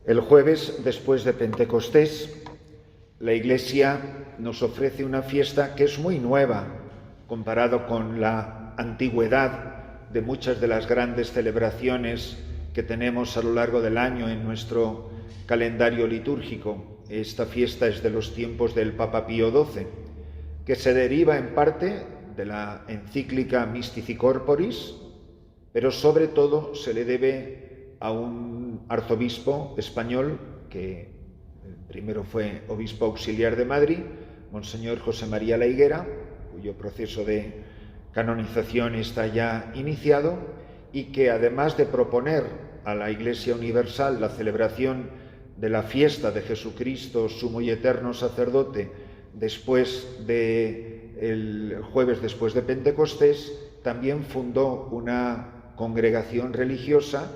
El jueves, después de Pentecostés, la Iglesia nos ofrece una fiesta que es muy nueva comparado con la antigüedad de muchas de las grandes celebraciones que tenemos a lo largo del año en nuestro calendario litúrgico. Esta fiesta es de los tiempos del Papa Pío XII, que se deriva en parte de la encíclica Mystici Corporis, pero sobre todo se le debe a un arzobispo español que primero fue obispo auxiliar de Madrid, Monseñor José María La Higuera, cuyo proceso de canonización está ya iniciado, y que además de proponer a la Iglesia Universal la celebración de la fiesta de Jesucristo, sumo y eterno sacerdote, después del jueves después de Pentecostés, también fundó una congregación religiosa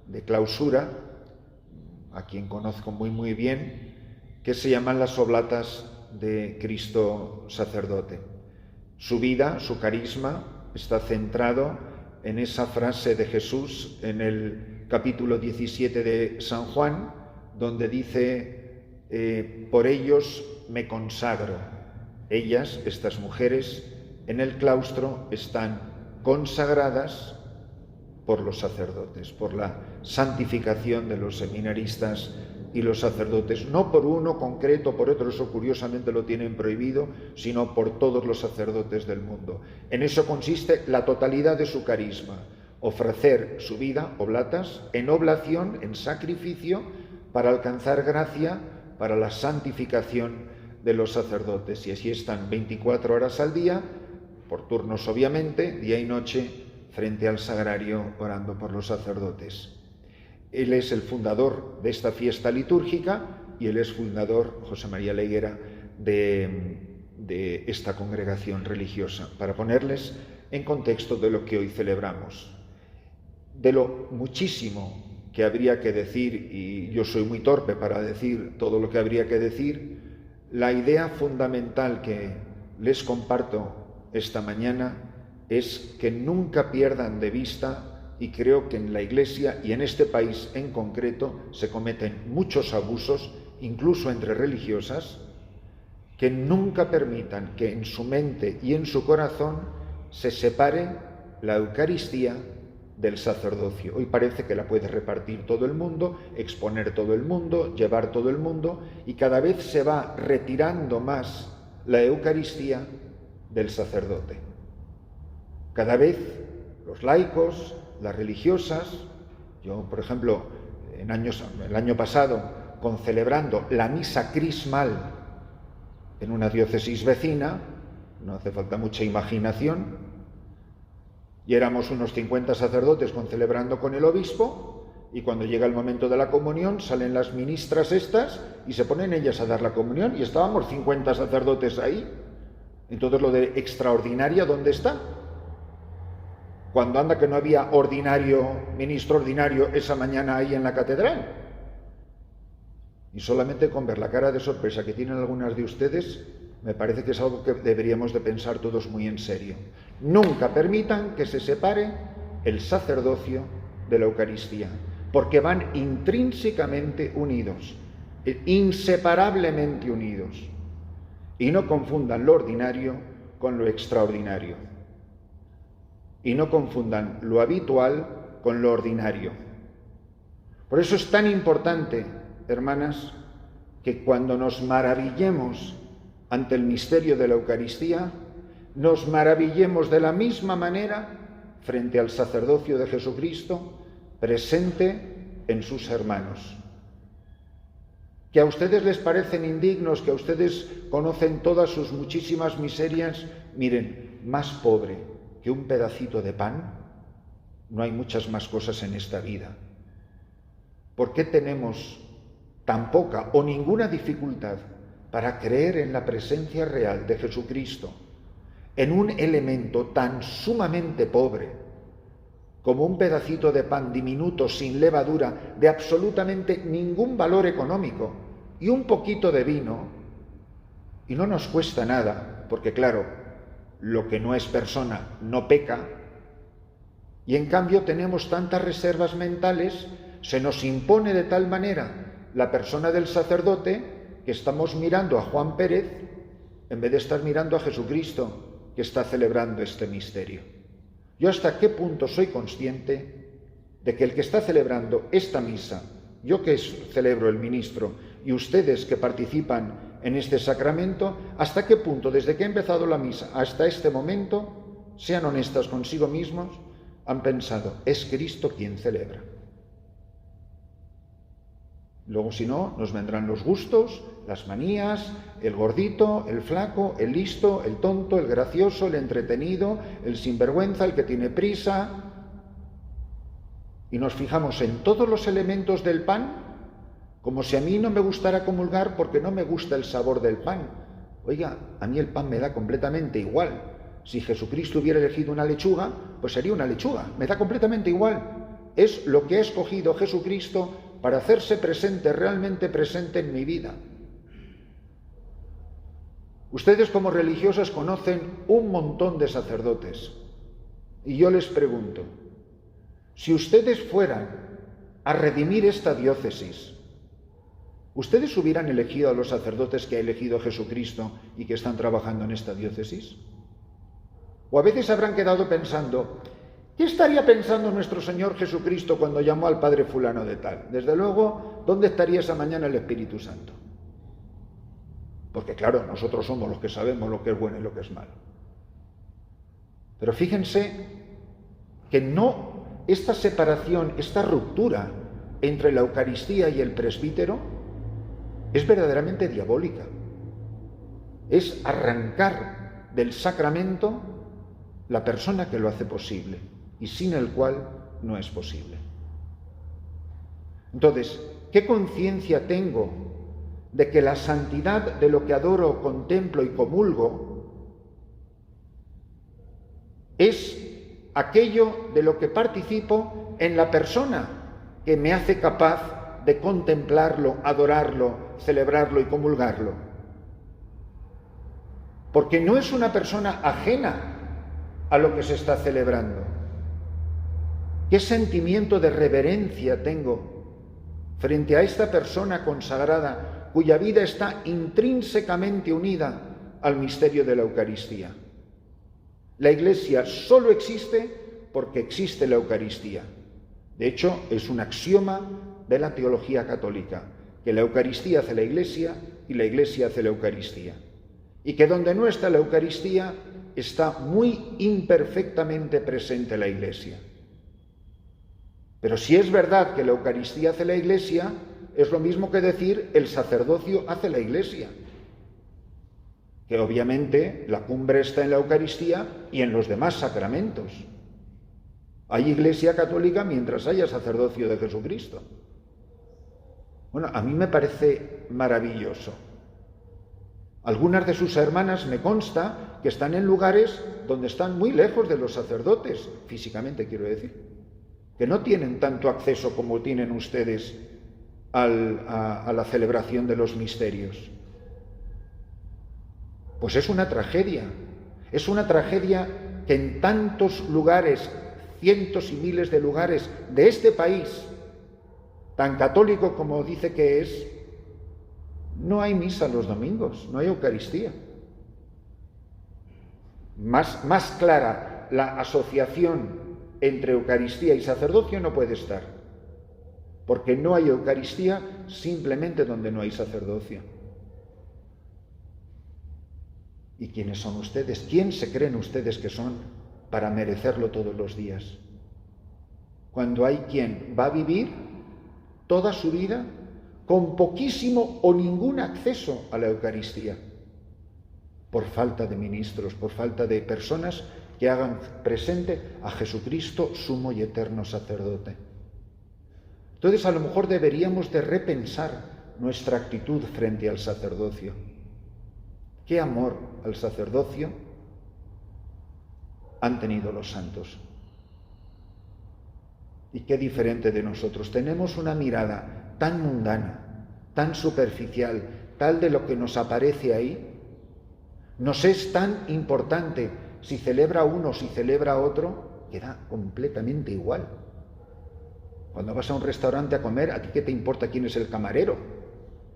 de clausura, a quien conozco muy bien, que se llaman las Oblatas de Cristo Sacerdote. Su vida, su carisma, está centrado en esa frase de Jesús en el capítulo 17 de San Juan, donde dice, por ellos me consagro. Ellas, estas mujeres, en el claustro están consagradas por los sacerdotes, por la santificación de los seminaristas y los sacerdotes, no por uno concreto, por otro, eso curiosamente lo tienen prohibido, sino por todos los sacerdotes del mundo. En eso consiste la totalidad de su carisma, ofrecer su vida, oblatas, en oblación, en sacrificio, para alcanzar gracia para la santificación de los sacerdotes. Y así están 24 horas al día, por turnos obviamente, día y noche, frente al sagrario, orando por los sacerdotes. Él es el fundador de esta fiesta litúrgica y él es fundador, José María La Higuera, de esta congregación religiosa, para ponerles en contexto de lo que hoy celebramos. De lo muchísimo que habría que decir, y yo soy muy torpe para decir todo lo que habría que decir, la idea fundamental que les comparto esta mañana es que nunca pierdan de vista, y creo que en la Iglesia y en este país en concreto se cometen muchos abusos, incluso entre religiosas, que nunca permitan que en su mente y en su corazón se separe la Eucaristía del sacerdocio. Hoy parece que la puede repartir todo el mundo, exponer todo el mundo, llevar todo el mundo, y cada vez se va retirando más la Eucaristía del sacerdote. Cada vez los laicos, las religiosas, yo por ejemplo el año pasado, concelebrando la misa crismal en una diócesis vecina, no hace falta mucha imaginación, y éramos unos 50 sacerdotes concelebrando con el obispo, y cuando llega el momento de la comunión salen las ministras estas y se ponen ellas a dar la comunión, y estábamos 50 sacerdotes ahí. Entonces lo de extraordinaria, ¿dónde está? Cuando anda que no había ministro ordinario esa mañana ahí en la catedral. Y solamente con ver la cara de sorpresa que tienen algunas de ustedes, me parece que es algo que deberíamos de pensar todos muy en serio. Nunca permitan que se separe el sacerdocio de la Eucaristía, porque van intrínsecamente unidos, inseparablemente unidos. Y no confundan lo ordinario con lo extraordinario. Y no confundan lo habitual con lo ordinario. Por eso es tan importante, hermanas, que cuando nos maravillemos ante el misterio de la Eucaristía, nos maravillemos de la misma manera frente al sacerdocio de Jesucristo presente en sus hermanos. Que a ustedes les parecen indignos, que a ustedes conocen todas sus muchísimas miserias, miren, más pobre que un pedacito de pan, no hay muchas más cosas en esta vida. ¿Por qué tenemos tan poca o ninguna dificultad para creer en la presencia real de Jesucristo, en un elemento tan sumamente pobre como un pedacito de pan diminuto, sin levadura, de absolutamente ningún valor económico, y un poquito de vino, y no nos cuesta nada, porque claro, lo que no es persona no peca, y en cambio tenemos tantas reservas mentales se nos impone de tal manera la persona del sacerdote que estamos mirando a Juan Pérez en vez de estar mirando a Jesucristo que está celebrando este misterio. Yo hasta qué punto soy consciente de que el que está celebrando esta misa, yo que celebro el ministro y ustedes que participan en este sacramento, hasta qué punto desde que ha empezado la misa hasta este momento, sean honestas consigo mismos, han pensado, es Cristo quien celebra. Luego, si no, nos vendrán los gustos, las manías, el gordito, el flaco, el listo, el tonto, el gracioso, el entretenido, el sinvergüenza, el que tiene prisa. Y nos fijamos en todos los elementos del pan, como si a mí no me gustara comulgar porque no me gusta el sabor del pan. Oiga, a mí el pan me da completamente igual. Si Jesucristo hubiera elegido una lechuga, pues sería una lechuga, me da completamente igual. Es lo que ha escogido Jesucristo para hacerse presente, realmente presente en mi vida. Ustedes como religiosas conocen un montón de sacerdotes. Y yo les pregunto, si ustedes fueran a redimir esta diócesis, ¿ustedes hubieran elegido a los sacerdotes que ha elegido Jesucristo y que están trabajando en esta diócesis? O a veces habrán quedado pensando, ¿qué estaría pensando nuestro Señor Jesucristo cuando llamó al Padre fulano de tal? Desde luego, ¿dónde estaría esa mañana el Espíritu Santo? Porque claro, nosotros somos los que sabemos lo que es bueno y lo que es malo. Pero fíjense que no, esta separación, esta ruptura entre la Eucaristía y el presbítero es verdaderamente diabólica. Es arrancar del sacramento la persona que lo hace posible y sin el cual no es posible. Entonces, ¿qué conciencia tengo de que la santidad de lo que adoro, contemplo y comulgo es aquello de lo que participo en la persona que me hace capaz de contemplarlo, adorarlo, celebrarlo y comulgarlo? Porque no es una persona ajena a lo que se está celebrando. ¿Qué sentimiento de reverencia tengo frente a esta persona consagrada cuya vida está intrínsecamente unida al misterio de la Eucaristía? La Iglesia solo existe porque existe la Eucaristía. De hecho, es un axioma de la teología católica, que la Eucaristía hace la Iglesia y la Iglesia hace la Eucaristía. Y que donde no está la Eucaristía, está muy imperfectamente presente la Iglesia. Pero si es verdad que la Eucaristía hace la Iglesia, es lo mismo que decir el sacerdocio hace la Iglesia. Que obviamente la cumbre está en la Eucaristía y en los demás sacramentos. Hay Iglesia católica mientras haya sacerdocio de Jesucristo. Bueno, a mí me parece maravilloso. Algunas de sus hermanas me consta que están en lugares donde están muy lejos de los sacerdotes, físicamente quiero decir, que no tienen tanto acceso como tienen ustedes a la celebración de los misterios. Pues es una tragedia que en tantos lugares, cientos y miles de lugares de este país, tan católico como dice que es, no hay misa los domingos, no hay Eucaristía. Más clara la asociación entre Eucaristía y sacerdocio no puede estar, porque no hay Eucaristía simplemente donde no hay sacerdocio. ¿Y quiénes son ustedes? ¿Quién se creen ustedes que son para merecerlo todos los días? Cuando hay quien va a vivir toda su vida con poquísimo o ningún acceso a la Eucaristía, por falta de ministros, por falta de personas que hagan presente a Jesucristo, sumo y eterno sacerdote. Entonces, a lo mejor deberíamos de repensar nuestra actitud frente al sacerdocio. ¿Qué amor al sacerdocio han tenido los santos? Y qué diferente de nosotros. Tenemos una mirada tan mundana, tan superficial, tal de lo que nos aparece ahí. Nos es tan importante si celebra uno, si celebra otro, que da completamente igual. Cuando vas a un restaurante a comer, ¿a ti qué te importa quién es el camarero?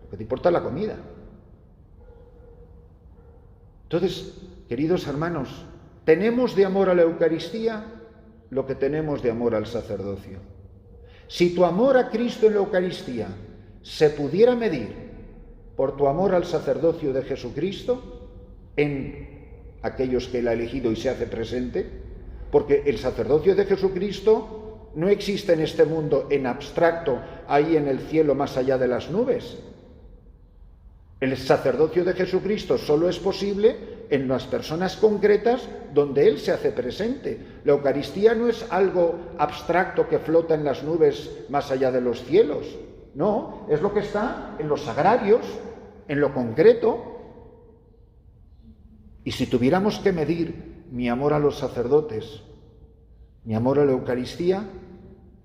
Lo que te importa es la comida. Entonces, queridos hermanos, tenemos de amor a la Eucaristía lo que tenemos de amor al sacerdocio. Si tu amor a Cristo en la Eucaristía se pudiera medir por tu amor al sacerdocio de Jesucristo en aquellos que Él ha elegido y se hace presente, porque el sacerdocio de Jesucristo no existe en este mundo en abstracto, ahí en el cielo más allá de las nubes. El sacerdocio de Jesucristo solo es posible en las personas concretas donde Él se hace presente. La Eucaristía no es algo abstracto que flota en las nubes más allá de los cielos. No, es lo que está en los sagrarios, en lo concreto. Y si tuviéramos que medir mi amor a los sacerdotes, mi amor a la Eucaristía,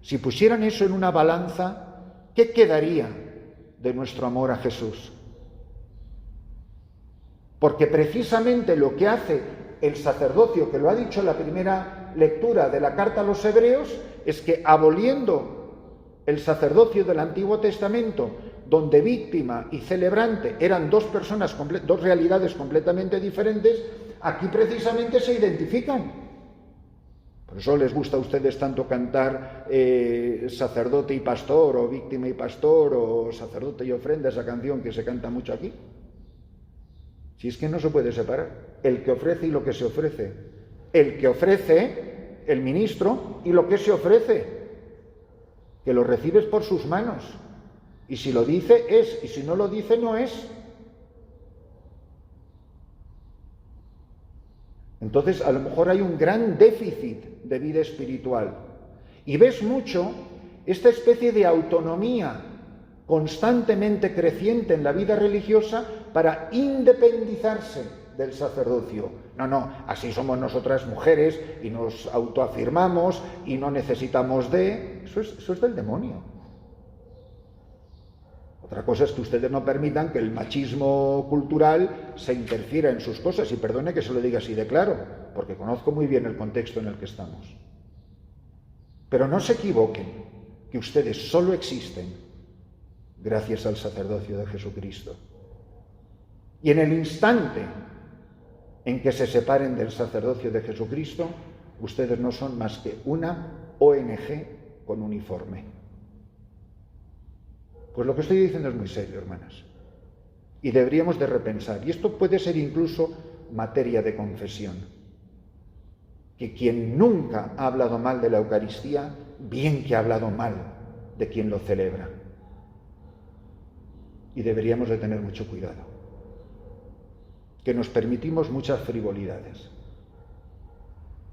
si pusieran eso en una balanza, ¿qué quedaría de nuestro amor a Jesús? Porque precisamente lo que hace el sacerdocio, que lo ha dicho en la primera lectura de la carta a los Hebreos, es que aboliendo el sacerdocio del Antiguo Testamento, donde víctima y celebrante eran dos realidades completamente diferentes, aquí precisamente se identifican. Por eso les gusta a ustedes tanto cantar sacerdote y pastor, o víctima y pastor, o sacerdote y ofrenda, esa canción que se canta mucho aquí. Si es que no se puede separar el que ofrece y lo que se ofrece. El que ofrece, el ministro, y lo que se ofrece, que lo recibes por sus manos. Y si lo dice, es, y si no lo dice, no es. Entonces, a lo mejor hay un gran déficit de vida espiritual. Y ves mucho esta especie de autonomía constantemente creciente en la vida religiosa para independizarse del sacerdocio. No, así somos nosotras mujeres y nos autoafirmamos y no necesitamos de... Eso es del demonio. Otra cosa es que ustedes no permitan que el machismo cultural se interfiera en sus cosas, y perdone que se lo diga así de claro, porque conozco muy bien el contexto en el que estamos. Pero no se equivoquen, que ustedes solo existen gracias al sacerdocio de Jesucristo. Y en el instante en que se separen del sacerdocio de Jesucristo, ustedes no son más que una ONG con uniforme. Pues lo que estoy diciendo es muy serio, hermanas. Y deberíamos de repensar. Y esto puede ser incluso materia de confesión. Que quien nunca ha hablado mal de la Eucaristía, bien que ha hablado mal de quien lo celebra. Y deberíamos de tener mucho cuidado, que nos permitimos muchas frivolidades,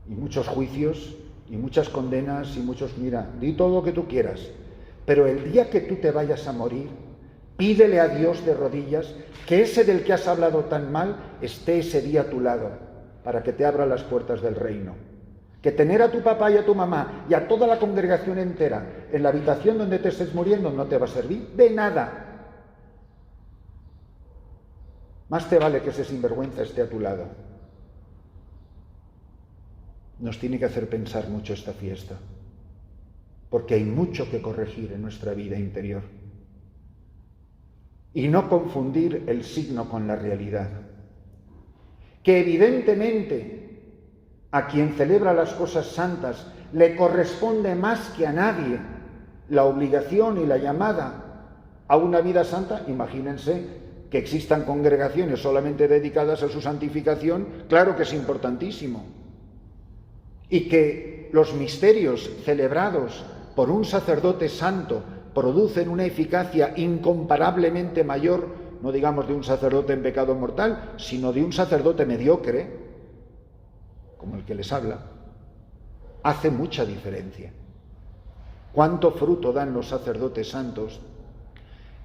y muchos juicios, y muchas condenas, y muchos, mira, di todo lo que tú quieras, pero el día que tú te vayas a morir, pídele a Dios de rodillas que ese del que has hablado tan mal esté ese día a tu lado, para que te abra las puertas del reino. Que tener a tu papá y a tu mamá y a toda la congregación entera en la habitación donde te estés muriendo no te va a servir de nada. Más te vale que ese sinvergüenza esté a tu lado. Nos tiene que hacer pensar mucho esta fiesta, porque hay mucho que corregir en nuestra vida interior. Y no confundir el signo con la realidad. Que evidentemente a quien celebra las cosas santas le corresponde más que a nadie la obligación y la llamada a una vida santa. Imagínense que existan congregaciones solamente dedicadas a su santificación, claro que es importantísimo. Y que los misterios celebrados por un sacerdote santo producen una eficacia incomparablemente mayor, no digamos de un sacerdote en pecado mortal, sino de un sacerdote mediocre, como el que les habla, hace mucha diferencia. ¿Cuánto fruto dan los sacerdotes santos?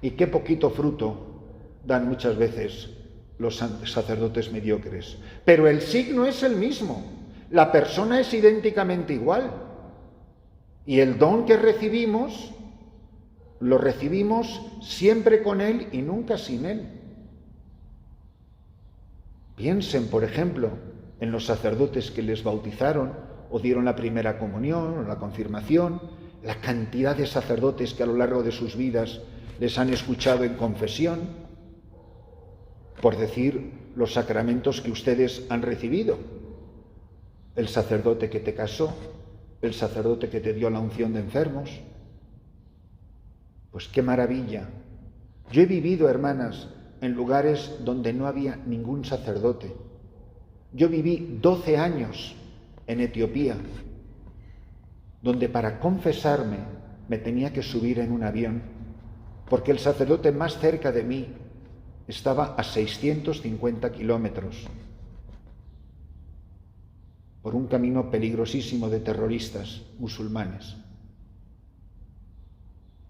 Y qué poquito fruto dan muchas veces los sacerdotes mediocres. Pero el signo es el mismo, la persona es idénticamente igual. Y el don que recibimos, lo recibimos siempre con él y nunca sin él. Piensen, por ejemplo, en los sacerdotes que les bautizaron o dieron la primera comunión o la confirmación, la cantidad de sacerdotes que a lo largo de sus vidas les han escuchado en confesión, por decir los sacramentos que ustedes han recibido. El sacerdote que te casó, el sacerdote que te dio la unción de enfermos. Pues qué maravilla. Yo he vivido, hermanas, en lugares donde no había ningún sacerdote. Yo viví 12 años en Etiopía, donde para confesarme me tenía que subir en un avión, porque el sacerdote más cerca de mí estaba a 650 kilómetros, por un camino peligrosísimo de terroristas musulmanes.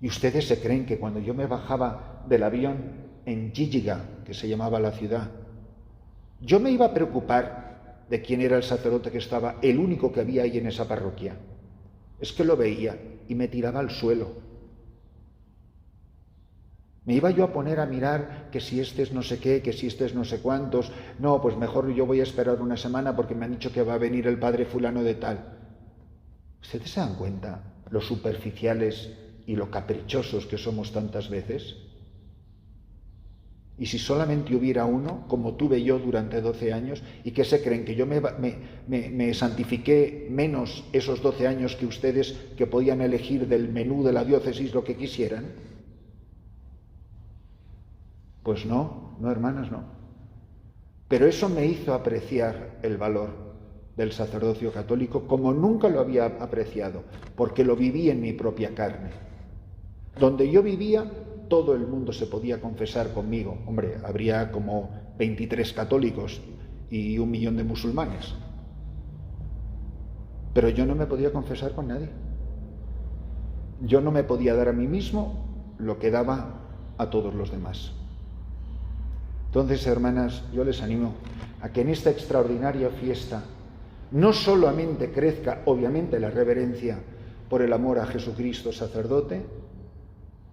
Y ustedes se creen que cuando yo me bajaba del avión en Jijiga, que se llamaba la ciudad, yo me iba a preocupar de quién era el sacerdote que estaba, el único que había ahí en esa parroquia. Es que lo veía y me tiraba al suelo. Me iba yo a poner a mirar que si este es no sé qué, que si este es no sé cuántos. No, pues mejor yo voy a esperar una semana porque me han dicho que va a venir el padre fulano de tal. ¿Ustedes se dan cuenta lo superficiales y lo caprichosos que somos tantas veces? Y si solamente hubiera uno, como tuve yo durante 12 años, ¿y qué se creen? ¿Que yo me santifiqué menos esos 12 años que ustedes, que podían elegir del menú de la diócesis lo que quisieran? Pues no, hermanas, no. Pero eso me hizo apreciar el valor del sacerdocio católico como nunca lo había apreciado, porque lo viví en mi propia carne. Donde yo vivía, todo el mundo se podía confesar conmigo. Hombre, habría como 23 católicos y 1 millón de musulmanes. Pero yo no me podía confesar con nadie. Yo no me podía dar a mí mismo lo que daba a todos los demás. Entonces, hermanas, yo les animo a que en esta extraordinaria fiesta no solamente crezca, obviamente, la reverencia por el amor a Jesucristo sacerdote,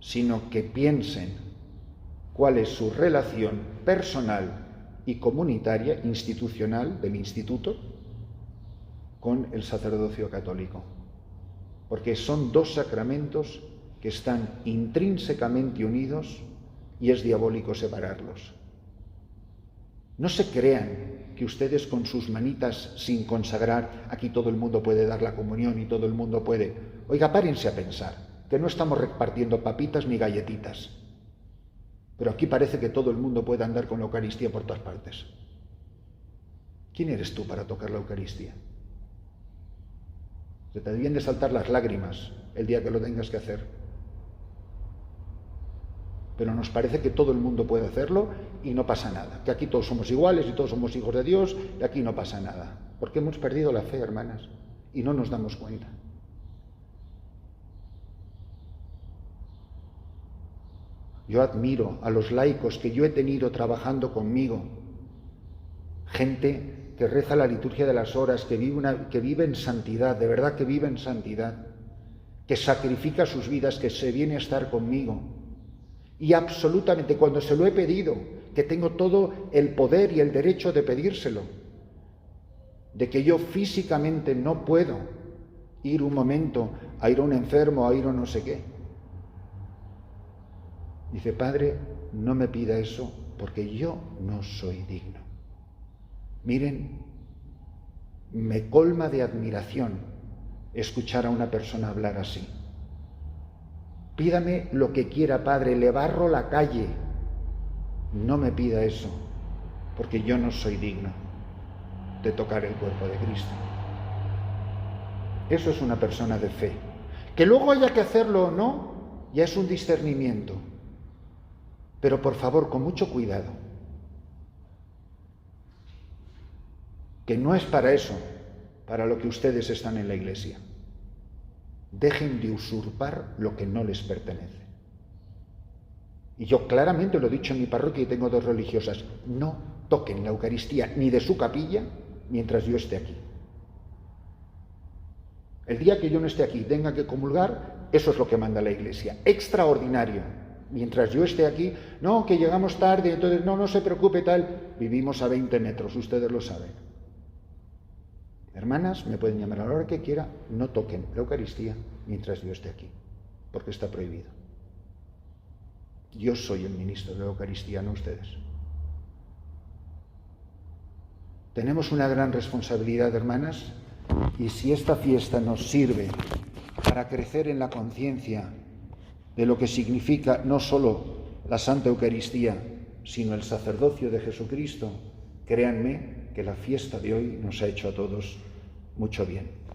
sino que piensen cuál es su relación personal y comunitaria, institucional, del instituto, con el sacerdocio católico. Porque son 2 sacramentos que están intrínsecamente unidos y es diabólico separarlos. No se crean que ustedes con sus manitas sin consagrar, aquí todo el mundo puede dar la comunión y todo el mundo puede. Oiga, párense a pensar que no estamos repartiendo papitas ni galletitas. Pero aquí parece que todo el mundo puede andar con la Eucaristía por todas partes. ¿Quién eres tú para tocar la Eucaristía? Se te deben de saltar las lágrimas el día que lo tengas que hacer. Pero nos parece que todo el mundo puede hacerlo y no pasa nada. Que aquí todos somos iguales y todos somos hijos de Dios y aquí no pasa nada. Porque hemos perdido la fe, hermanas, y no nos damos cuenta. Yo admiro a los laicos que yo he tenido trabajando conmigo, gente que reza la liturgia de las horas, que vive en santidad, de verdad que vive en santidad, que sacrifica sus vidas, que se viene a estar conmigo. Y absolutamente, cuando se lo he pedido, que tengo todo el poder y el derecho de pedírselo, de que yo físicamente no puedo ir un momento a ir a un enfermo, a ir a no sé qué. Dice, Padre, no me pida eso porque yo no soy digno. Miren, me colma de admiración escuchar a una persona hablar así. Pídame lo que quiera, Padre, le barro la calle. No me pida eso, porque yo no soy digno de tocar el cuerpo de Cristo. Eso es una persona de fe. Que luego haya que hacerlo o no, ya es un discernimiento. Pero por favor, con mucho cuidado. Que no es para eso, para lo que ustedes están en la Iglesia. Dejen de usurpar lo que no les pertenece. Y yo claramente lo he dicho en mi parroquia y tengo 2 religiosas. No toquen la Eucaristía ni de su capilla mientras yo esté aquí. El día que yo no esté aquí y tenga que comulgar, eso es lo que manda la Iglesia. Extraordinario. Mientras yo esté aquí, no, que llegamos tarde, entonces no se preocupe tal. Vivimos a 20 metros, ustedes lo saben. Hermanas, me pueden llamar a la hora que quiera, no toquen la Eucaristía mientras yo esté aquí, porque está prohibido. Yo soy el ministro de la Eucaristía, no ustedes. Tenemos una gran responsabilidad, hermanas, y si esta fiesta nos sirve para crecer en la conciencia de lo que significa no solo la Santa Eucaristía, sino el sacerdocio de Jesucristo, créanme que la fiesta de hoy nos ha hecho a todos mucho bien.